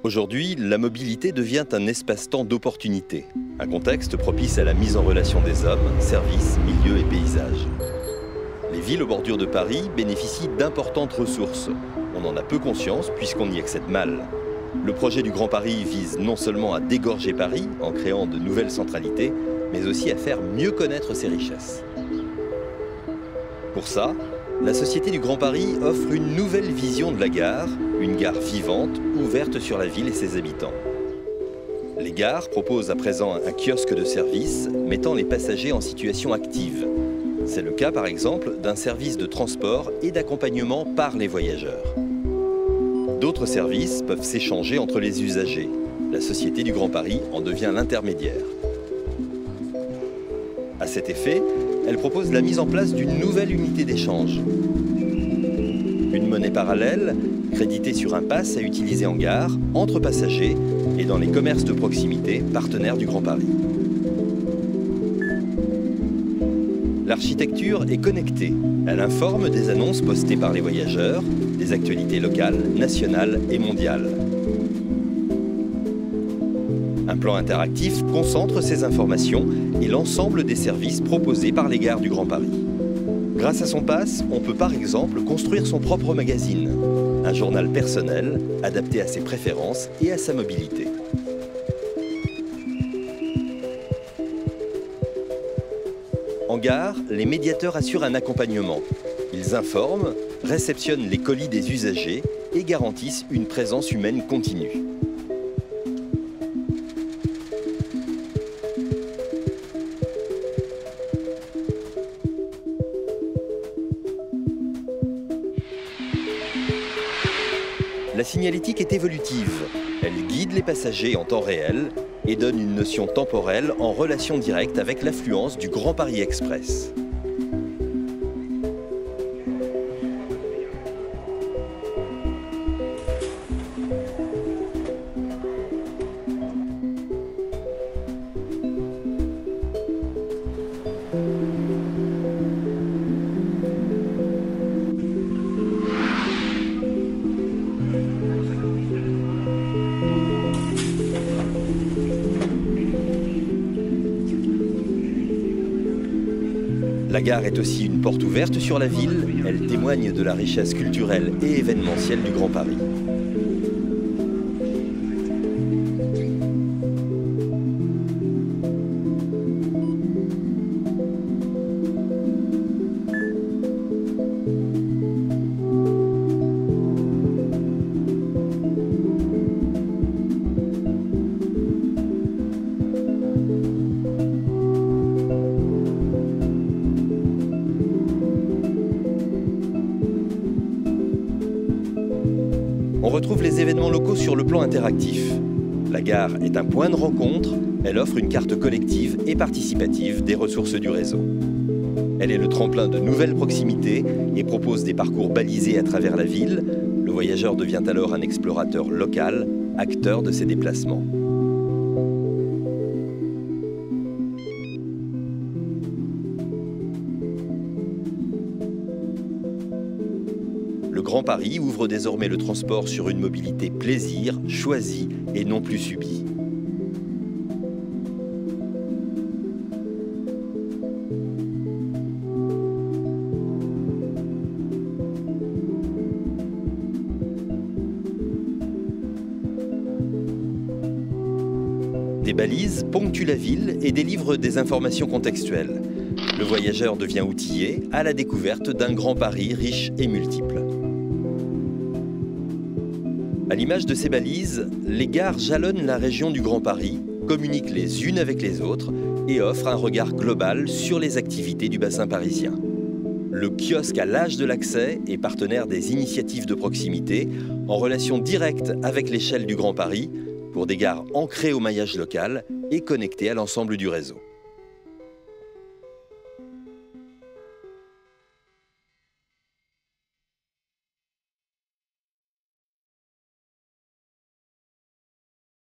Aujourd'hui, la mobilité devient un espace-temps d'opportunités, un contexte propice à la mise en relation des hommes, services, milieux et paysages. Les villes aux bordures de Paris bénéficient d'importantes ressources. On en a peu conscience puisqu'on y accède mal. Le projet du Grand Paris vise non seulement à dégorger Paris en créant de nouvelles centralités, mais aussi à faire mieux connaître ses richesses. Pour ça, la Société du Grand Paris offre une nouvelle vision de la gare, une gare vivante, ouverte sur la ville et ses habitants. Les gares proposent à présent un kiosque de service mettant les passagers en situation active. C'est le cas par exemple d'un service de transport et d'accompagnement par les voyageurs. D'autres services peuvent s'échanger entre les usagers. La Société du Grand Paris en devient l'intermédiaire. À cet effet, elle propose la mise en place d'une nouvelle unité d'échange. Une monnaie parallèle, créditée sur un pass à utiliser en gare, entre passagers et dans les commerces de proximité partenaires du Grand Paris. L'architecture est connectée. Elle informe des annonces postées par les voyageurs, des actualités locales, nationales et mondiales. Un plan interactif concentre ces informations et l'ensemble des services proposés par les gares du Grand Paris. Grâce à son pass, on peut par exemple construire son propre magazine, un journal personnel adapté à ses préférences et à sa mobilité. En gare, les médiateurs assurent un accompagnement. Ils informent, réceptionnent les colis des usagers et garantissent une présence humaine continue. La signalétique est évolutive. Elle guide les passagers en temps réel et donne une notion temporelle en relation directe avec l'affluence du Grand Paris Express. La gare est aussi une porte ouverte sur la ville. Elle témoigne de la richesse culturelle et événementielle du Grand Paris. On retrouve les événements locaux sur le plan interactif. La gare est un point de rencontre, elle offre une carte collective et participative des ressources du réseau. Elle est le tremplin de nouvelles proximités et propose des parcours balisés à travers la ville. Le voyageur devient alors un explorateur local, acteur de ses déplacements. Le Grand Paris ouvre désormais le transport sur une mobilité plaisir, choisie et non plus subie. Des balises ponctuent la ville et délivrent des informations contextuelles. Le voyageur devient outillé à la découverte d'un Grand Paris riche et multiple. À l'image de ces balises, les gares jalonnent la région du Grand Paris, communiquent les unes avec les autres et offrent un regard global sur les activités du bassin parisien. Le kiosque à l'âge de l'accès est partenaire des initiatives de proximité en relation directe avec l'échelle du Grand Paris pour des gares ancrées au maillage local et connectées à l'ensemble du réseau.